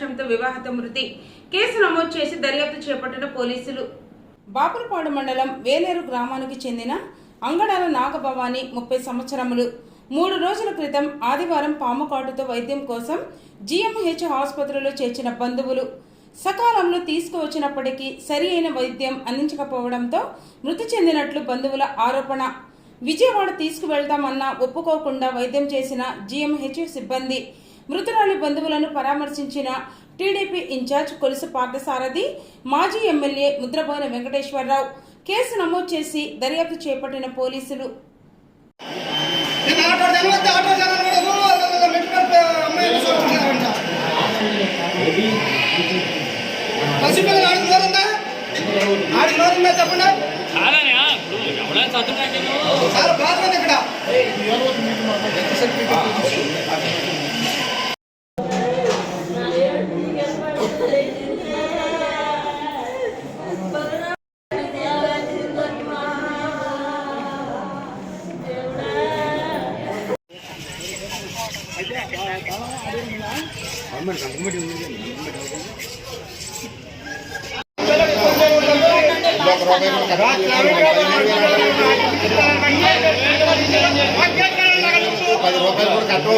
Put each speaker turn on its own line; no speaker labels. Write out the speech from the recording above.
లక్ష్యంతో వివాహిత మృతి కేసు నమోదు చేసి దర్యాప్తు చేపట్టిన పోలీసులు. బాపురపాడు మండలం వేలేరు గ్రామానికి చెందిన అంగడాల నాగభవాని 30 సంవత్సరములు 3 రోజుల క్రితం ఆదివారం పాము కాటుతో వైద్యం కోసం జీఎంహెచ్ ఆసుపత్రిలో చేర్చిన బంధువులు సకాలంలో తీసుకువచ్చినప్పటికీ సరి అయిన వైద్యం అందించకపోవడంతో మృతి చెందినట్లు బంధువుల ఆరోపణ. విజయవాడ తీసుకువెళ్తామన్నా ఒప్పుకోకుండా వైద్యం చేసిన జీఎంహెచ్ సిబ్బంది. మృతురాలి బంధువులను పరామర్శించిన టీడీపీ ఇన్ఛార్జ్ కొలుసు పార్థసారథి, మాజీ ఎమ్మెల్యే ముద్రబోయిన వెంకటేశ్వరరావు కేసు నమోదు చేసి దర్యాప్తు చేపట్టిన పోలీసులు.
₹10 కట్టు